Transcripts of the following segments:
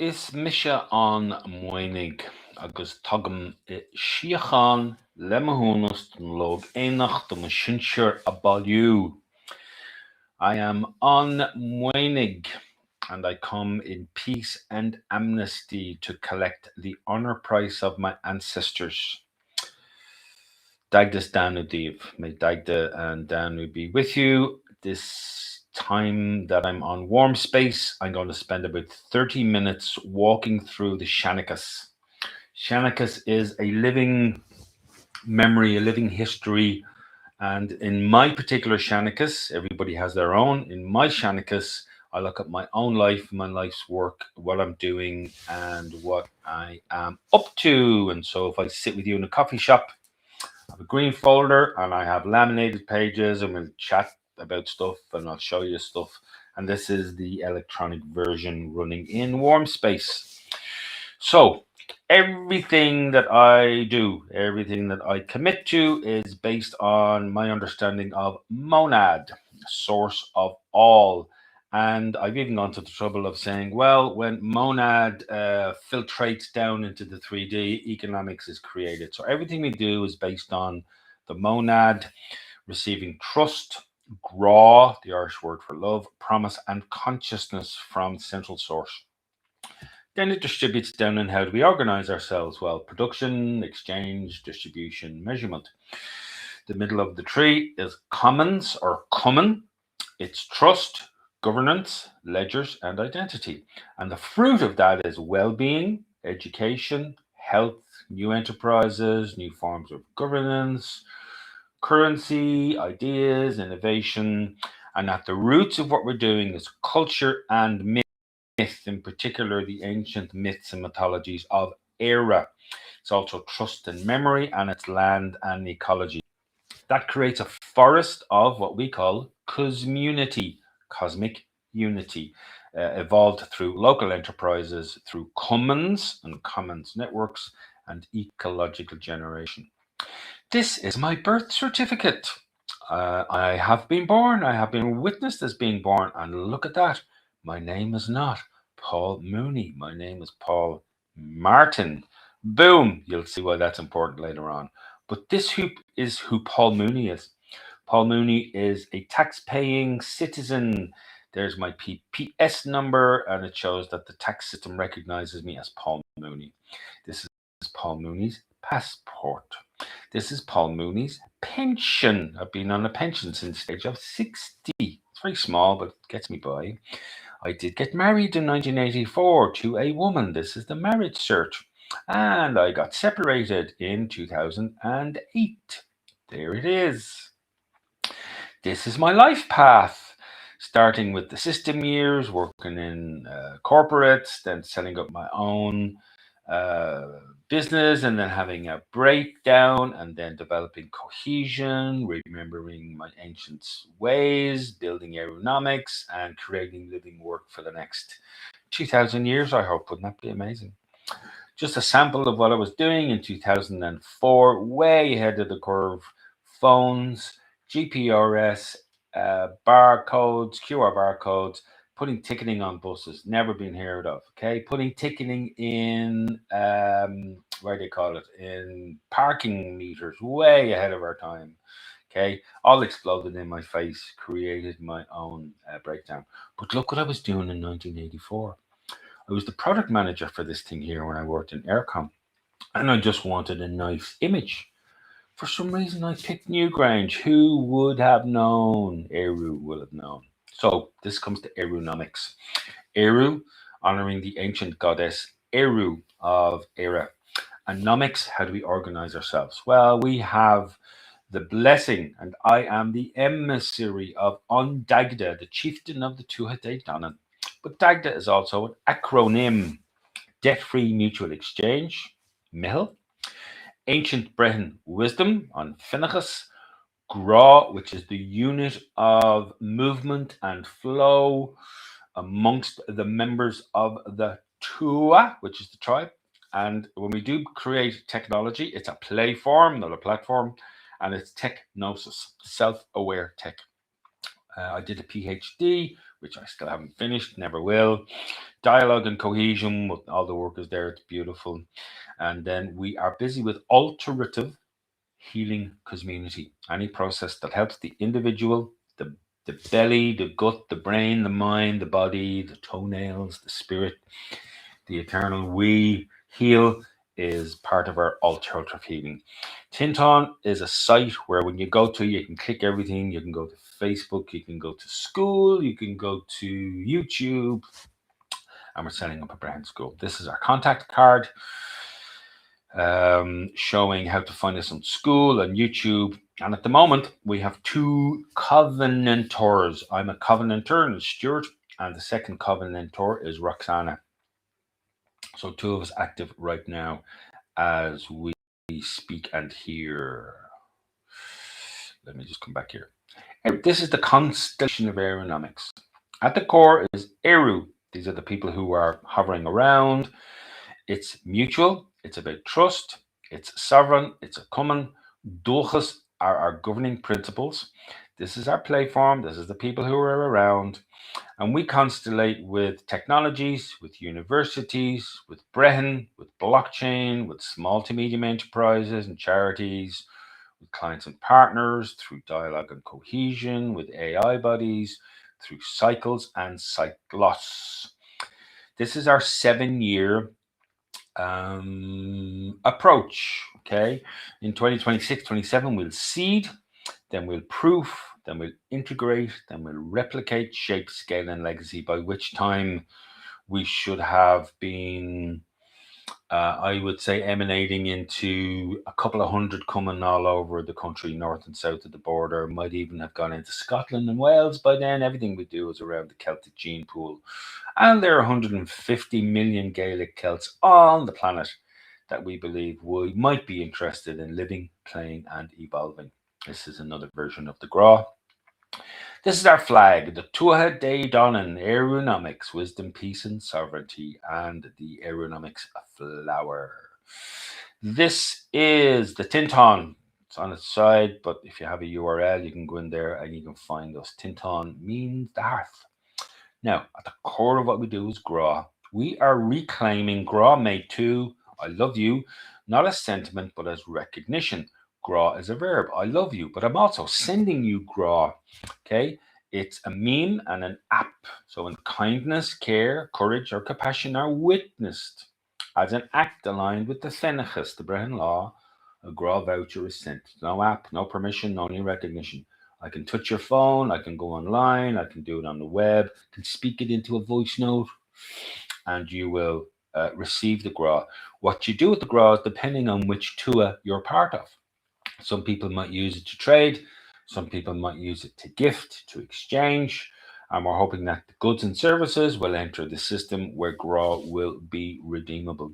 Is misise an Maonaigh agus tugam I siochan lemahúnas don log éach do mo sinseir a bailú. I am on Maonaigh and I come in peace and amnesty to collect the honor price of my ancestors. Dagdas Danu Div, may Dagda and Danu be with you. This time that I'm on warm space, I'm going to spend about 30 minutes walking through the Seanchas. Seanchas is a living memory, a living history. And in my particular Seanchas, everybody has their own. In my Seanchas, I look at my own life, my life's work, what I'm doing, and what I am up to. And so if I sit with you in a coffee shop, I have a green folder and I have laminated pages and we'll chat about stuff and I'll show you stuff. And this is the electronic version running in warm space. So everything that I do, everything that I commit to is based on my understanding of Maonaigh, source of all. And I've even gone to the trouble of saying, well, when Maonaigh filtrates down into the 3D, economics is created. So everything we do is based on the Maonaigh, receiving trust, gra, the Irish word for love, promise, and consciousness from central source. Then it distributes down in how do we organize ourselves? Well, production, exchange, distribution, measurement. The middle of the tree is commons or common. It's trust, governance, ledgers, and identity. And the fruit of that is well-being, education, health, new enterprises, new forms of governance, currency, ideas, innovation. And at the roots of what we're doing is culture and myth, in particular the ancient myths and mythologies of Era. It's also trust and memory, and it's land and ecology. That creates a forest of what we call cosmunity, cosmic unity, evolved through local enterprises, through commons and commons networks, and ecological generation. This is my birth certificate. I have been born, I have been witnessed as being born, and look at that. My name is not Paul Mooney, my name is Paul Martin. Boom! You'll see why that's important later on. But is who Paul Mooney is. Paul Mooney is a tax-paying citizen. There's my PPS number, and it shows that the tax system recognizes me as Paul Mooney. This is Paul Mooney's passport. This is Paul Mooney's pension. I've been on a pension since the age of 60. It's very small, but it gets me by. I did get married in 1984 to a woman. This is the marriage cert. And I got separated in 2008. There it is. This is my life path, starting with the system years, working in corporates, then setting up my own uh, business, and then having a breakdown, and then developing cohesion, remembering my ancient ways, building aeronomics, and creating living work for the next 2,000 years, I hope. Wouldn't that be amazing? Just a sample of what I was doing in 2004, way ahead of the curve. Phones, GPRS, barcodes, QR barcodes, putting ticketing on buses, never been heard of. Okay, putting ticketing in, what do you call it, in parking meters, way ahead of our time. Okay, all exploded in my face, created my own breakdown. But look what I was doing in 1984. I was the product manager for this thing here when I worked in Aircom, and I just wanted a nice image. For some reason, I picked Newgrange. Who would have known? Eru will have known. So this comes to Erunomics. Eru, honoring the ancient goddess Eru of Era. And nomics, how do we organize ourselves? Well, we have the blessing, and I am the emissary of Ondagda, the chieftain of the Tuatha Danann. But Dagda is also an acronym: debt-free mutual exchange, MIHL, ancient Breton wisdom on Finnachas, Gra, which is the unit of movement and flow amongst the members of the Tua, which is the tribe. And when we do create technology, it's a play form, not a platform, and it's technosis, self-aware tech. I did a PhD which I still haven't finished, never will. Dialogue and cohesion, with all the workers there, it's beautiful. And then we are busy with alterative healing community, any process that helps the individual, the belly, the gut, the brain, the mind, the body, the toenails, the spirit, the eternal we heal is part of our alternative healing. Tinton is a site where when you go to, you can click everything. You can go to Facebook, you can go to school, you can go to YouTube, and we're setting up a brand school. This is our contact card showing how to find us on school and YouTube. And at the moment, we have 2 covenantors. I'm a covenanter and Stuart, and the second covenantor is Roxana. So 2 of us active right now as we speak and hear. Let me just come back here. This is the constellation of aeronomics. At the core is Eru. These are the people who are hovering around. It's mutual. It's about trust. It's sovereign. It's a common. Dulchas are our governing principles. This is our platform. This is the people who are around. And we constellate with technologies, with universities, with Brehan, with blockchain, with small to medium enterprises and charities, with clients and partners, through dialogue and cohesion, with AI bodies, through cycles and cyclos. This is our 7-year approach. Okay, in 2026-27 we'll seed, then we'll proof, then we'll integrate, then we'll replicate, shape, scale, and legacy, by which time we should have been, I would say, emanating into a couple of hundred coming all over the country, north and south of the border. Might even have gone into Scotland and Wales by then. Everything we do is around the Celtic gene pool. And there are 150 million Gaelic Celts on the planet that we believe we might be interested in living, playing, and evolving. This is another version of the Gra. This is our flag, the Tuatha De Danann, Aeronomics, Wisdom, Peace, and Sovereignty, and the Aeronomics Flower. This is the Tinton. It's on its side, but if you have a URL, you can go in there and you can find us. Tinton means the hearth. Now, at the core of what we do is Gra. We are reclaiming Gra made to I love you, not as sentiment, but as recognition. Gra is a verb. I love you, but I'm also sending you Gra. Okay, it's a meme and an app. So when kindness, care, courage, or compassion are witnessed as an act aligned with the Seanchas, the Brehon law, a Gra voucher is sent. No app, no permission, no new recognition. I can touch your phone, I can go online, I can do it on the web, I can speak it into a voice note, and you will receive the Gra. What you do with the Gra is depending on which Tua you're part of. Some people might use it to trade, some people might use it to gift, to exchange, and we're hoping that the goods and services will enter the system where Gra will be redeemable.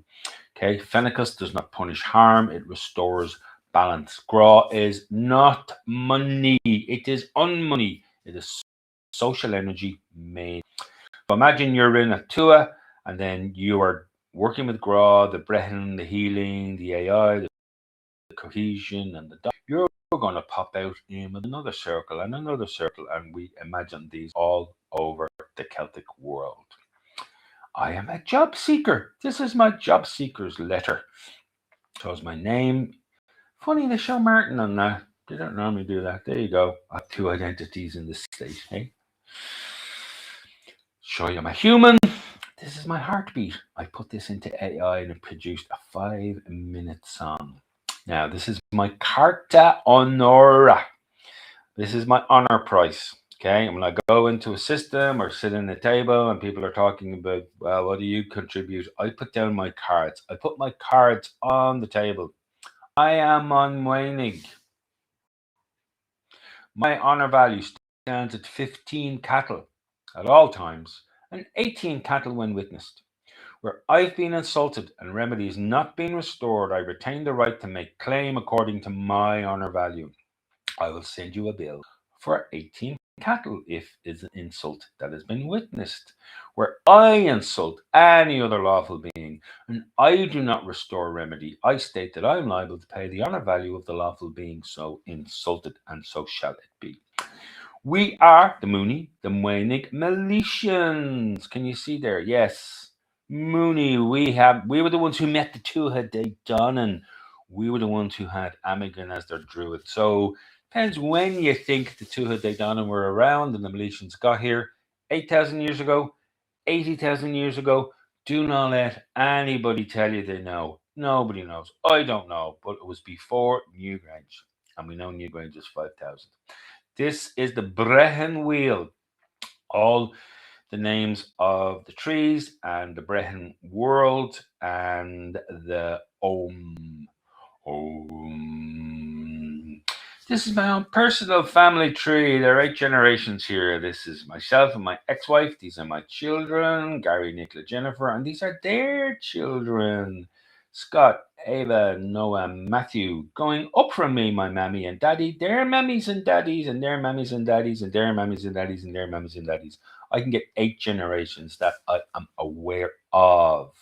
Okay, Fennicus does not punish harm, it restores balance. Gra is not money, it is unmoney. It is social energy made. So imagine you're in a Tua and then you are working with Gra, the Brehan, the healing, the AI, the cohesion, and the you're going to pop out in another circle, and we imagine these all over the Celtic world. I am a job seeker. This is my job seeker's letter. Shows my name. Funny they show Martin on that. They don't normally do that. There you go. I have 2 identities in this state, hey? Show you I'm a human. This is my heartbeat. I put this into AI and it produced a 5-minute song. Now, this is my Carta Honora. This is my honor price. Okay, and when I go into a system or sit in a table and people are talking about, well, what do you contribute? I put down my cards. I put my cards on the table. I am on Maonaigh. My honor value stands at 15 cattle at all times and 18 cattle when witnessed. Where I've been insulted and remedies not been restored, I retain the right to make claim according to my honor value. I will send you a bill for 18 cattle if it's an insult that has been witnessed. Where I insult any other lawful being and I do not restore remedy, I state that I am liable to pay the honor value of the lawful being so insulted, and so shall it be. We are the Mooney, the Maonaigh Miletians. Can you see there? Yes. Mooney, we were the ones who met the Tuatha De Danann. We were the ones who had Amigan as their druid. So depends when you think the Tuatha De Danann were around and the Miletians got here. 8,000 years ago, 80,000 years ago. Do not let anybody tell you they know. Nobody knows. I don't know, but it was before Newgrange. And we know Newgrange is 5,000. This is the Brehon Wheel. All the names of the trees and the Brehon world and the Om. This is my own personal family tree. There are 8 generations here. This is myself and my ex-wife. These are my children, Gary, Nicola, Jennifer, and these are their children. Scott, Ava, Noah, Matthew, going up from me, my mammy and daddy, their mammies and daddies, and their mammies and daddies, and their mammies and daddies, and their mammies and daddies. I can get 8 generations that I am aware of.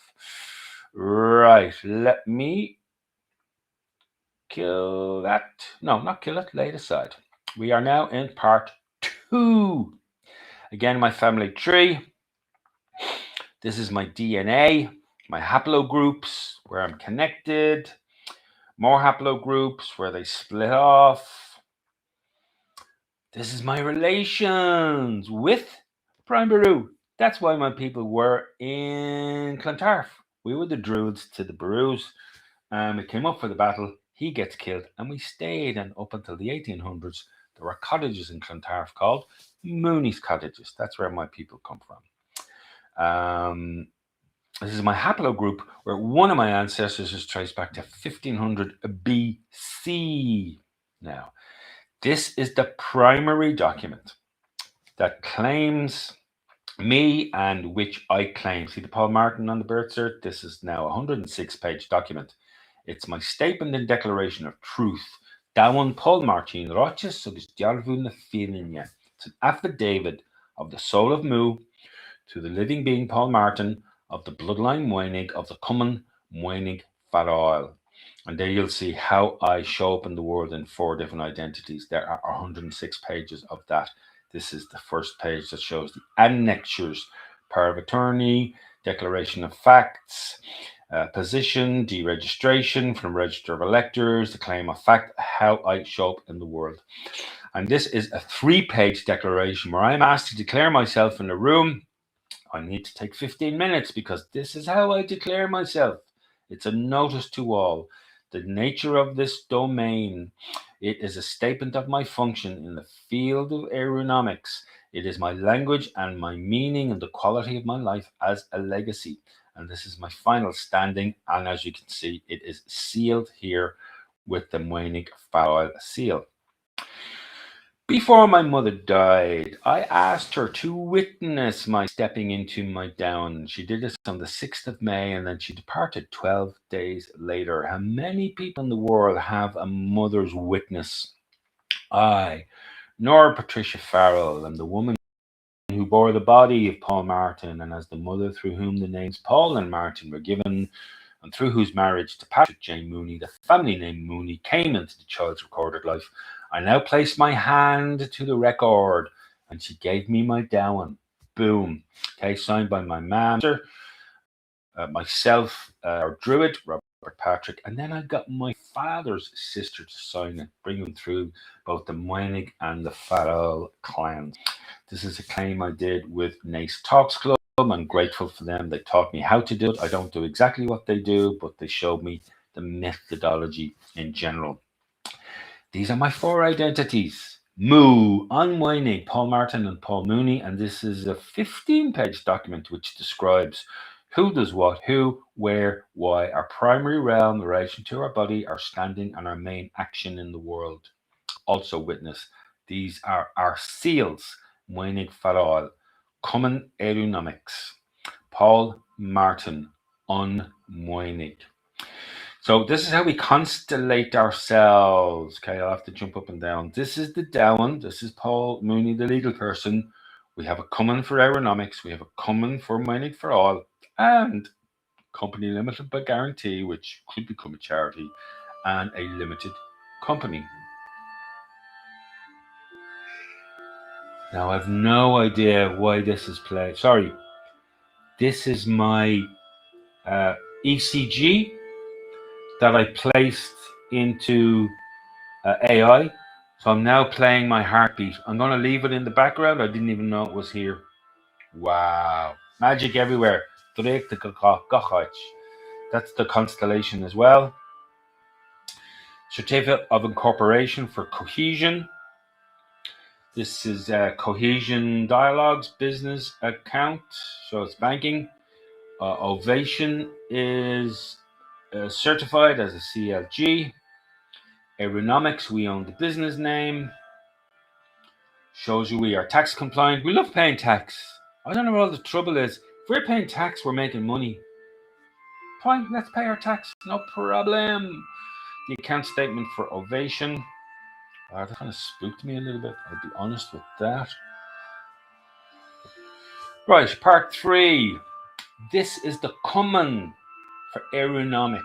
Right, let me kill that. No, not kill it, lay it aside. We are now in part 2. Again, my family tree. This is my DNA, my haplogroups, where I'm connected. More haplogroups, where they split off. This is my relations with Prime Baru. That's why my people were in Clontarf. We were the Druids to the Barus. We came up for the battle. He gets killed, and we stayed. And up until the 1800s, there were cottages in Clontarf called Mooney's cottages. That's where my people come from. This is my haplogroup, where one of my ancestors is traced back to 1500 BC. Now, this is the primary document that claims me and which I claim. See the Paul Martin on the birth cert? This is now a 106-page document. It's my statement and declaration of truth. Dawan Paul Martin Roches agus Diarvu na Féinine. It's an affidavit of the soul of Mu to the living being Paul Martin of the bloodline Maonaigh of the common Maonaigh Farail. And there you'll see how I show up in the world in 4 different identities. There are 106 pages of that. This is the first page that shows the annexures, power of attorney, declaration of facts, position, deregistration from register of electors, the claim of fact, how I show up in the world. And this is a 3-page declaration where I'm asked to declare myself in a room. I need to take 15 minutes because this is how I declare myself. It's a notice to all. The nature of this domain. It is a statement of my function in the field of aeronomics. It is my language and my meaning and the quality of my life as a legacy. And this is my final standing. And as you can see, it is sealed here with the Maonaigh Farail seal. Before my mother died, I asked her to witness my stepping into my down. She did this on the 6th of May and then she departed 12 days later. How many people in the world have a mother's witness? I, nor Patricia Farrell, am the woman who bore the body of Paul Martin and as the mother through whom the names Paul and Martin were given and through whose marriage to Patrick J. Mooney, the family name Mooney, came into the child's recorded life. I now place my hand to the record, and she gave me my down. Boom. Okay, signed by my mom, myself, our druid, Robert Patrick, and then I got my father's sister to sign it, bring them through both the Maonaigh and the Farail clans. This is a claim I did with Nace Talks Club. I'm grateful for them. They taught me how to do it. I don't do exactly what they do, but they showed me the methodology in general. These are my 4 identities. Mu, on Maonaigh, Paul Martin and Paul Mooney, and this is a 15-page document which describes who does what, who, where, why, our primary realm, in relation to our body, our standing, and our main action in the world. Also witness, these are our seals, Maonaigh Farail, common aeronomics, Paul Martin, on Maonaigh. So this is how we constellate ourselves. Okay, I'll have to jump up and down. This is the down. This is Paul Mooney, the legal person. We have a common for aeronomics. We have a common for Maonaigh Farail and company limited by guarantee, which could become a charity, and a limited company. Now, I've no idea why this is played. Sorry, this is my ECG that I placed into AI. So I'm now playing my heartbeat. I'm going to leave it in the background. I didn't even know it was here. Wow. Magic everywhere. That's the constellation as well. Certificate of Incorporation for Cohesion. This is Cohesion Dialogues business account. So it's banking. Ovation is certified as a CLG. Aeronomics, we own the business name. Shows you we are tax compliant. We love paying tax. I don't know what all the trouble is. If we're paying tax, we're making money. Fine, let's pay our tax. No problem. The account statement for Ovation. That kind of spooked me a little bit. I'll be honest with that. Right, part 3. This is the common for aeronomics.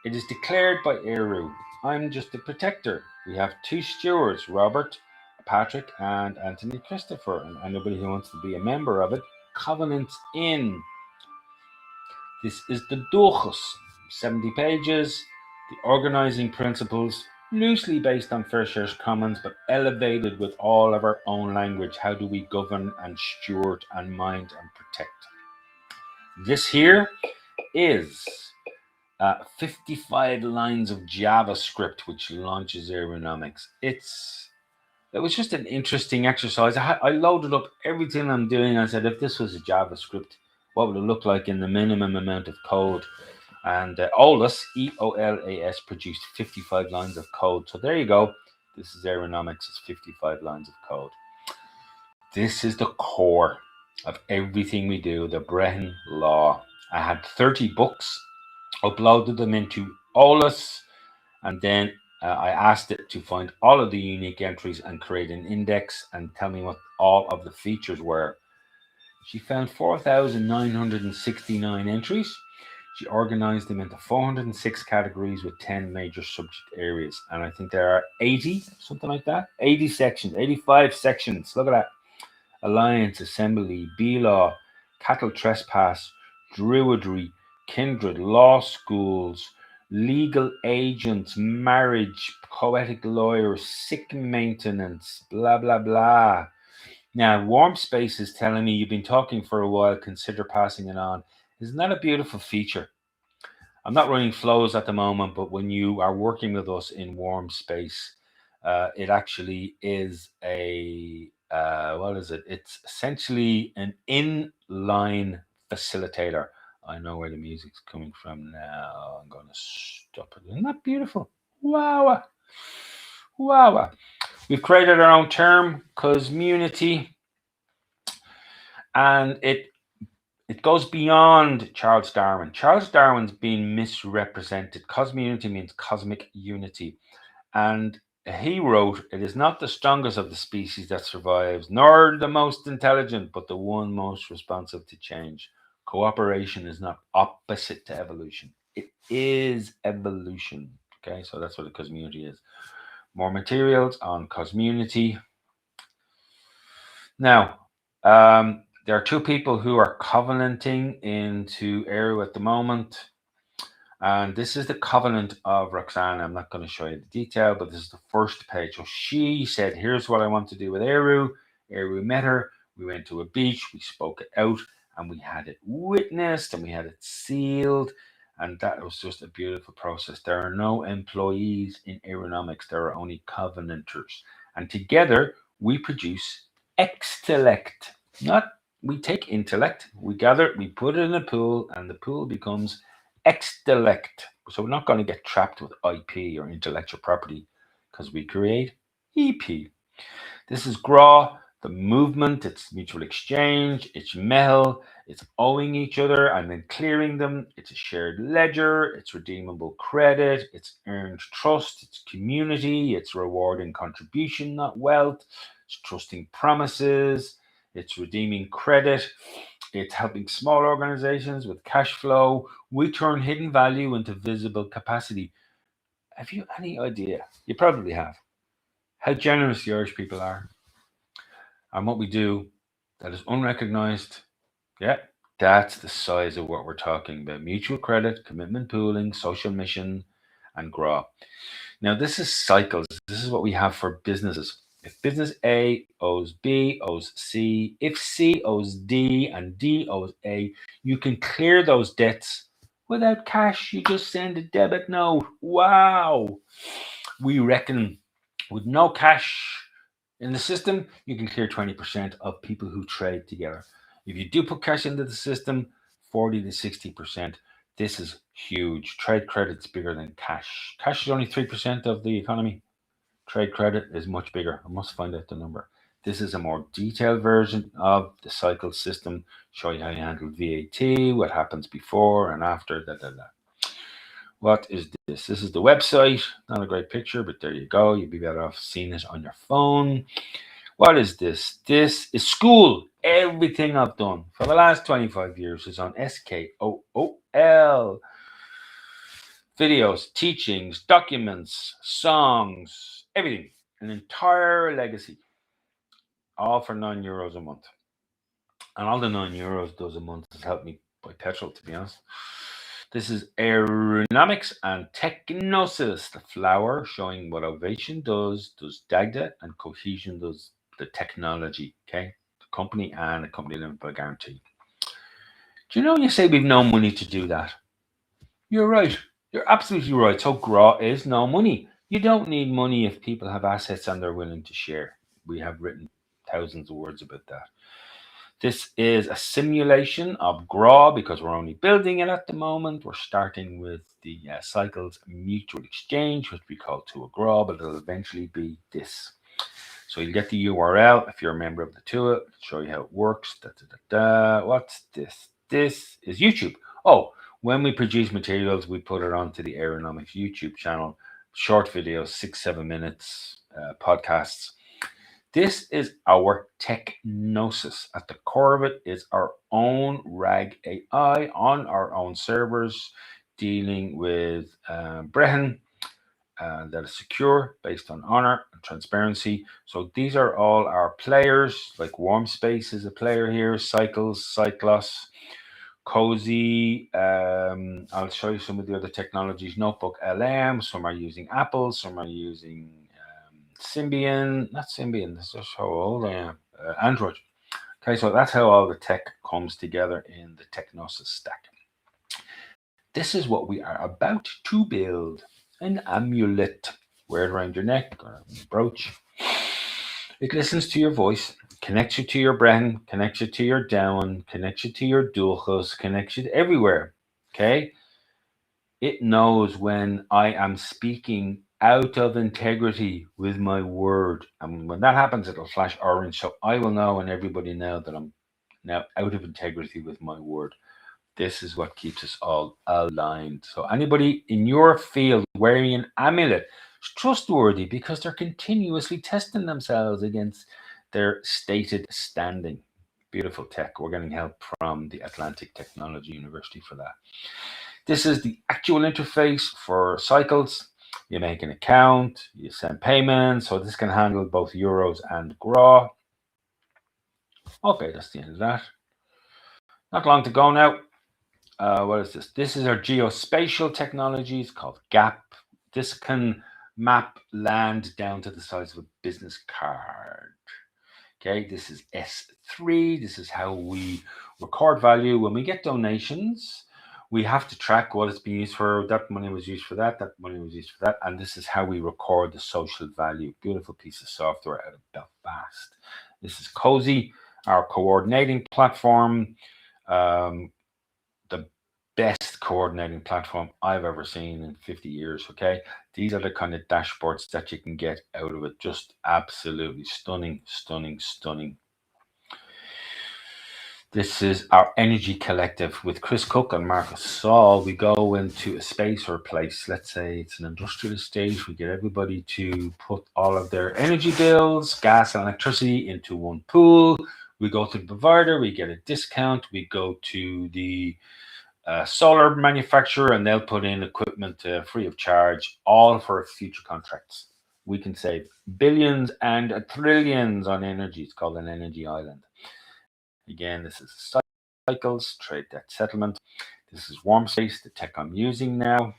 It is declared by Eru. I'm just the protector. We have 2 stewards, Robert, Patrick, and Anthony Christopher. And anybody who wants to be a member of it, covenants in. This is the Duchus, 70 pages. The organizing principles, loosely based on Fair Shares Commons, but elevated with all of our own language. How do we govern and steward and mind and protect? This here is 55 lines of JavaScript, which launches aeronomics. It was just an interesting exercise. I loaded up everything I'm doing. I said, if this was a JavaScript, what would it look like in the minimum amount of code? And Eolas, EOLAS, produced 55 lines of code. So there you go. This is aeronomics. It's 55 lines of code. This is the core of everything we do, the Brehon Law. I had 30 books, uploaded them into Eolas, and then I asked it to find all of the unique entries and create an index and tell me what all of the features were. She found 4,969 entries. She organized them into 406 categories with 10 major subject areas. And I think there are 80, something like that. 80 sections, 85 sections. Look at that. Alliance, Assembly, B-Law, Cattle Trespass, Druidry, Kindred, Law Schools, Legal Agents, Marriage, Poetic Lawyers, Sick Maintenance, blah, blah, blah. Now, Warm Space is telling me you've been talking for a while, consider passing it on. Isn't that a beautiful feature? I'm not running flows at the moment, but when you are working with us in Warm Space, it actually is what is it? It's essentially an inline facilitator. I know where the music's coming from now. I'm going to stop it. Isn't that beautiful? Wow. Wow. We've created our own term, community, and it goes beyond Charles Darwin. Charles Darwin's been misrepresented. Cosmunity means cosmic unity. And he wrote, it is not the strongest of the species that survives, nor the most intelligent, but the one most responsive to change. Cooperation is not opposite to evolution. It is evolution. Okay, so that's what a cosmunity is. More materials on cosmunity. Now, there are 2 people who are covenanting into Eru at the moment. And this is the covenant of Roxanne. I'm not going to show you the detail, but this is the first page. So she said, here's what I want to do with Eru. Eru met her. We went to a beach. We spoke it out and we had it witnessed and we had it sealed. And that was just a beautiful process. There are no employees in aeronomics. There are only covenanters. And together we produce extellect. Not we take intellect, we gather it, we put it in a pool, and the pool becomes extellect. So we're not going to get trapped with IP or intellectual property because we create EP. This is GRA, the movement, it's mutual exchange, it's MEL, it's owing each other and then clearing them, it's a shared ledger, it's redeemable credit, it's earned trust, it's community, it's rewarding contribution, not wealth, it's trusting promises, it's redeeming credit, it's helping small organizations with cash flow. We turn hidden value into visible capacity. Have you any idea? You probably have. How generous the Irish people are. and what we do that is unrecognized. Yeah, that's the size of what we're talking about. Mutual credit, commitment pooling, social mission, and grow. Now, this is cycles. This is what we have for businesses. If business A owes B, owes C, if C owes D and D owes A, you can clear those debts without cash. You just send a debit note. Wow. We reckon with no cash in the system, you can clear 20% of people who trade together. If you do put cash into the system, 40 to 60%. This is huge. Trade credit's bigger than cash. Cash is only 3% of the economy. Trade credit is much bigger. I must find out the number. This is a more detailed version of the cycle system. Show you how you handle VAT, what happens before and after. Da, da, da. What is this? This is the website. Not a great picture, but there you go. You'd be better off seeing it on your phone. What is this? This is school. Everything I've done for the last 25 years is on SKOOL. Videos, teachings, documents, songs, everything. An entire legacy. All for €9 a month. And all the €9 does a month has helped me buy petrol, to be honest. This is aeronomics and technosis, the flower showing what ovation does Dagda, and cohesion does the technology, okay? The company and the company limited by guarantee. Do you know you say we've no money to do that? You're right. You're absolutely right. So GRA is no money. You don't need money if people have assets and they're willing to share. We have written thousands of words about that. This is a simulation of GRA because we're only building it at the moment. We're starting with the cycles mutual exchange, which we call to a GRA, but it'll eventually be this. So you'll get the URL if you're a member of the tool. It'll show you how it works. Da, da, da, da. What's this? This is YouTube. Oh, when we produce materials, we put it onto the Aeronomics YouTube channel. Short videos, 6-7 minutes, podcasts. This is our technosis. At the core of it is our own RAG AI on our own servers, dealing with Brehan that is secure, based on honor and transparency. So these are all our players, like Warm Space is a player here, Cycles, Cyclos, Cozy. I'll show you some of the other technologies. Notebook LM, some are using Apple, some are using Symbian, not Symbian, that's just how old I am. Android. Okay, so that's how all the tech comes together in the Technosis stack. This is what we are about to build: an amulet. Wear it around your neck or a brooch. It listens to your voice, connects you to your brain, connects you to your down, connects you to your dulchos, connects you to everywhere. Okay? It knows when I am speaking out of integrity with my word. And when that happens, it'll flash orange. So I will know and everybody know that I'm now out of integrity with my word. This is what keeps us all aligned. So anybody in your field wearing an amulet is trustworthy because they're continuously testing themselves against their stated standing. Beautiful tech. We're getting help from the Atlantic Technology University for that. This is the actual interface for cycles. You make an account, you send payments. So this can handle both euros and GRA. Okay, that's the end of that. Not long to go now. What is this? This is our geospatial technology. It's called GAP. This can map land down to the size of a business card. Okay, this is S3. This is how we record value. When we get donations, we have to track what it's been used for. That money was used for that. That money was used for that. And this is how we record the social value. Beautiful piece of software out of Belfast. This is Cozy, our coordinating platform. The best coordinating platform I've ever seen in 50 years. Okay, these are the kind of dashboards that you can get out of it. Just absolutely stunning, stunning, stunning. This is our energy collective with Chris Cook and Marcus Saul. We go into a space or a place, let's say it's an industrial estate. We get everybody to put all of their energy bills, gas and electricity into one pool. We go to the provider, we get a discount. We go to the solar manufacturer and they'll put in equipment free of charge, all for future contracts. we can save billions and trillions on energy. It's called an energy island. Again, this is cycles, trade debt settlement. This is warm space, the tech I'm using now.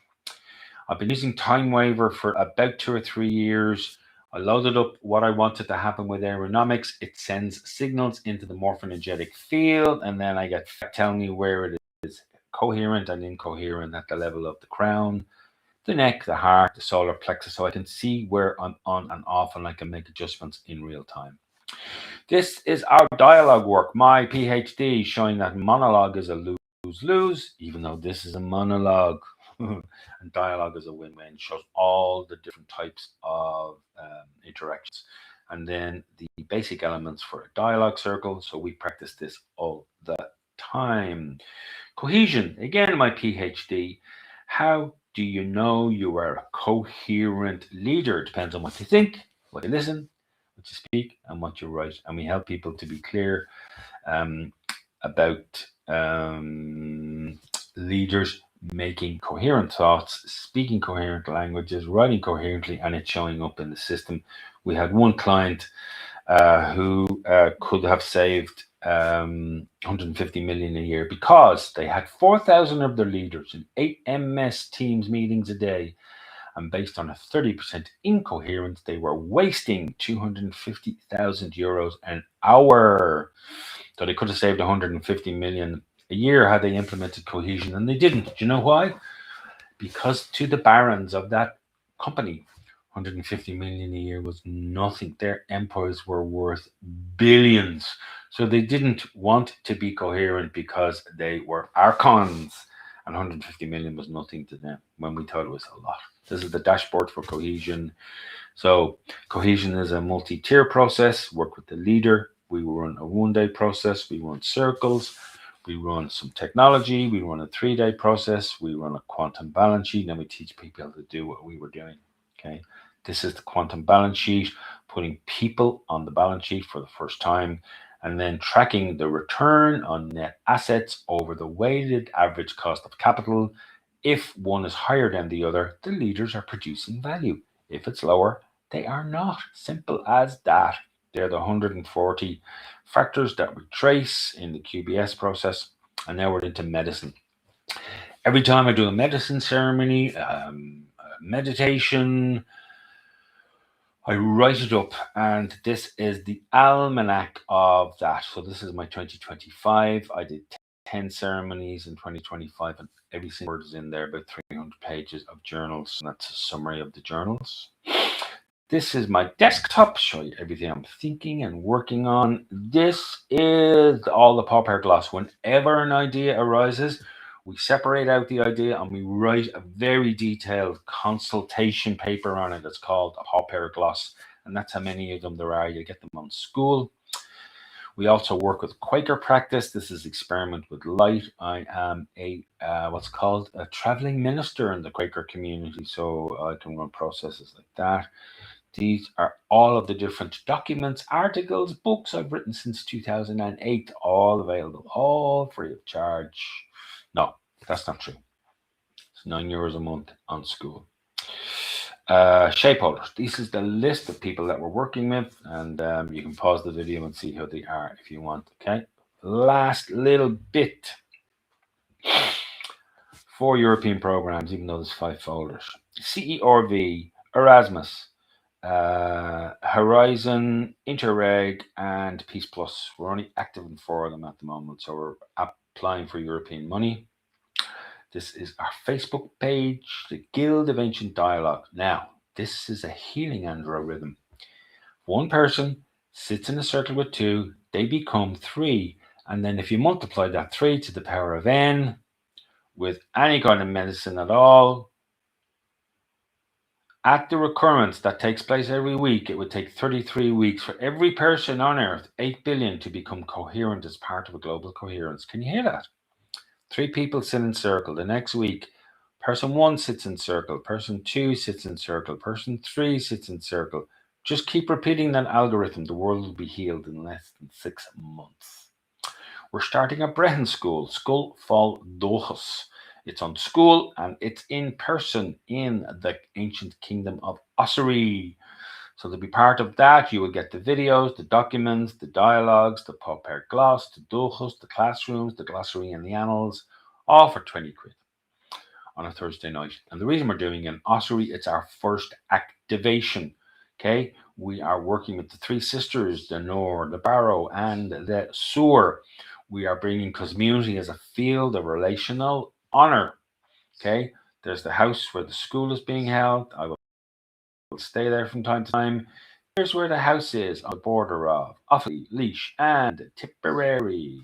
I've been using Time Waver for about 2 or 3 years. I loaded up what I wanted to happen with aeronomics. It sends signals into the morphogenetic field, and then I get tell me where it is coherent and incoherent at the level of the crown, the neck, the heart, the solar plexus, so I can see where I'm on and off, and I can make adjustments in real time. This is our dialogue work, my PhD, showing that monologue is a lose-lose, even though this is a monologue. And dialogue is a win-win. Shows all the different types of interactions. And then the basic elements for a dialogue circle. So we practice this all the time. Cohesion, again, my PhD. How do you know you are a coherent leader? It depends on what you think, what you listen, what you speak, and what you write. And we help people to be clear about leaders making coherent thoughts, speaking coherent languages, writing coherently, and it's showing up in the system. We had one client who could have saved 150 million a year because they had 4,000 of their leaders in 8 MS Teams meetings a day. And based on a 30% incoherence, they were wasting 250,000 euros an hour. So they could have saved 150 million a year had they implemented cohesion, and they didn't. Do you know why? Because to the barons of that company, 150 million a year was nothing. Their empires were worth billions. So they didn't want to be coherent because they were archons, and 150 million was nothing to them when we thought it was a lot. This is the dashboard for cohesion. So cohesion is a multi-tier process. Work with the leader. We run a one-day process. We run circles. We run some technology. We run a 3-day process. We run a quantum balance sheet. And then we teach people how to do what we were doing. Okay. This is the quantum balance sheet, putting people on the balance sheet for the first time, and then tracking the return on net assets over the weighted average cost of capital. If one is higher than the other, the leaders are producing value. If it's lower, they are not. Simple as that. They're the 140 factors that we trace in the QBS process. And now we're into medicine. Every time I do a medicine ceremony, meditation, I write it up, and this is the almanac of that. So this is my 2025. I did 10 ceremonies in 2025, and every single word is in there, about 300 pages of journals, and that's a summary of the journals. This is my desktop, show you everything I'm thinking and working on. This is all the pop-air gloss. Whenever an idea arises, we separate out the idea and we write a very detailed consultation paper on it. It's called a pop-air gloss, and that's how many of them there are. You get them on school. We also work with Quaker practice. This is experiment with light. I am a what's called a traveling minister in the Quaker community, so I can run processes like that. These are all of the different documents, articles, books I've written since 2008, all available, all free of charge. No, that's not true. It's €9 a month on school. Shapeholders. This is the list of people that we're working with, and you can pause the video and see how they are if you want. Okay. Last little bit. 4 European programs, even though there's 5 folders. CERV, Erasmus, Horizon, Interreg, and Peace Plus. We're only active in 4 of them at the moment, so we're applying for European money. This is our Facebook page, the Guild of Ancient Dialogue. Now, this is a healing algorithm. One person sits in a circle with 2, they become 3, and then if you multiply that 3 to the power of n with any kind of medicine at all, at the recurrence that takes place every week, it would take 33 weeks for every person on Earth, 8 billion, to become coherent as part of a global coherence. Can you hear that? 3 people sit in circle. The next week, person 1 sits in circle, person 2 sits in circle, person 3 sits in circle. Just keep repeating that algorithm. The world will be healed in less than 6 months. We're starting a Breton school, School Fal Dochus. It's on school and it's in person in the ancient kingdom of Ossory. So to be part of that, you will get the videos, the documents, the dialogues, the pauper gloss, the duchas, the classrooms, the glossary and the annals, all for 20 quid on a Thursday night. And the reason we're doing an ossuary, it's our first activation. Okay, we are working with the three sisters, the Nor, the Barrow, and the Sewer. We are bringing community as a field of relational honor. Okay, there's the house where the school is being held. I will stay there from time to time. Here's where the house is on the border of Offaly, Laois, and Tipperary.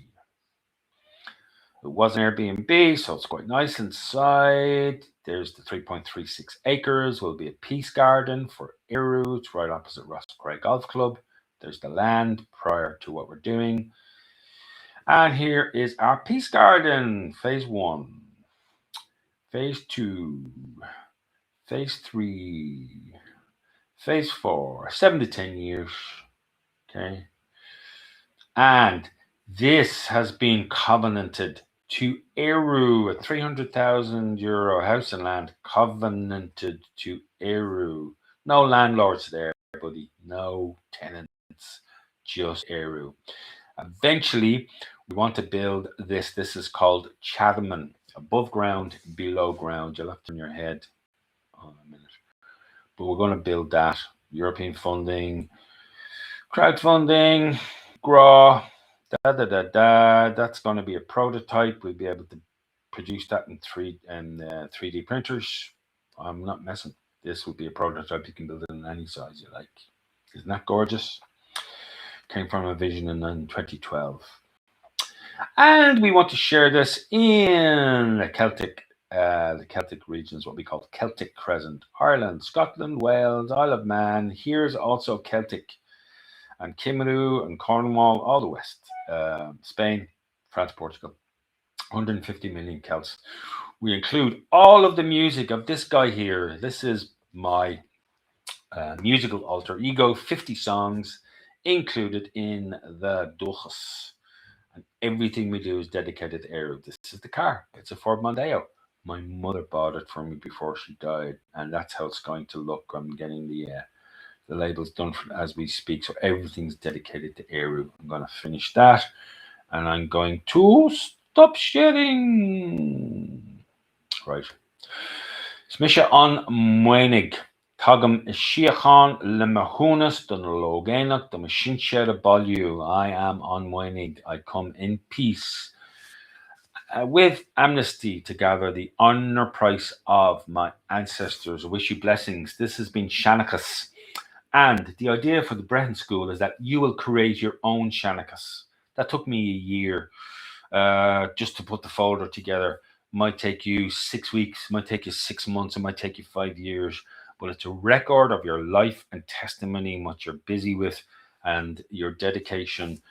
It was an Airbnb, so it's quite nice inside. There's the 3.36 acres. Will be a peace garden for Eru. It's right opposite Rosscray Golf Club. There's the land prior to what we're doing. And here is our peace garden, phase 1, phase 2, phase 3, phase 4, 7 to 10 years. Okay. And this has been covenanted to Eru, a €300,000 house and land, covenanted to Eru. No landlords there, buddy. No tenants, just Eru. Eventually, we want to build this. This is called Chathamon, above ground, below ground. You'll have to turn your head on a minute. But we're going to build that. European funding, crowdfunding, GRAW, that's going to be a prototype. We'll be able to produce that in 3D printers. I'm not messing. This will be a prototype. You can build it in any size you like. Isn't that gorgeous? Came from a vision in 2012. And we want to share this in the Celtic regions, what we call Celtic Crescent, Ireland, Scotland, Wales, Isle of Man. Here's also Celtic and Kimmeru and Cornwall, all the west. Spain, France, Portugal, 150 million Celts. We include all of the music of this guy here. This is my musical alter ego, 50 songs included in the Duchas. And everything we do is dedicated to Eru. This is the car. It's a Ford Mondeo. My mother bought it for me before she died, and that's how it's going to look. I'm getting the labels done as we speak, so everything's dedicated to Eru. I'm going to finish that, and I'm going to stop sharing. Right. Smisha on Maonaigh. Tagam Shiachan Lemahunas Dun Loganach the Machine Shed Bolyu. I am on Maonaigh. I come in peace. With amnesty to gather the honor price of my ancestors. I wish you blessings. This has been Seanchas. And the idea for the Breton School is that you will create your own Seanchas. That took me a year just to put the folder together. Might take you 6 weeks, might take you 6 months, it might take you 5 years. But it's a record of your life and testimony and what you're busy with and your dedication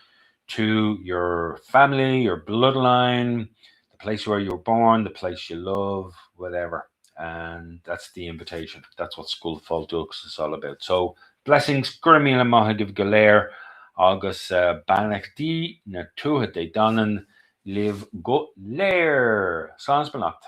to your family, your bloodline, the place where you were born, the place you love, whatever. And that's the invitation. That's what School of Folk Dukes is all about. So blessings, Gurmila Mahadiv Galer, August Banach D, Natuha de Donan, Live Go Lair. Sans Benacht.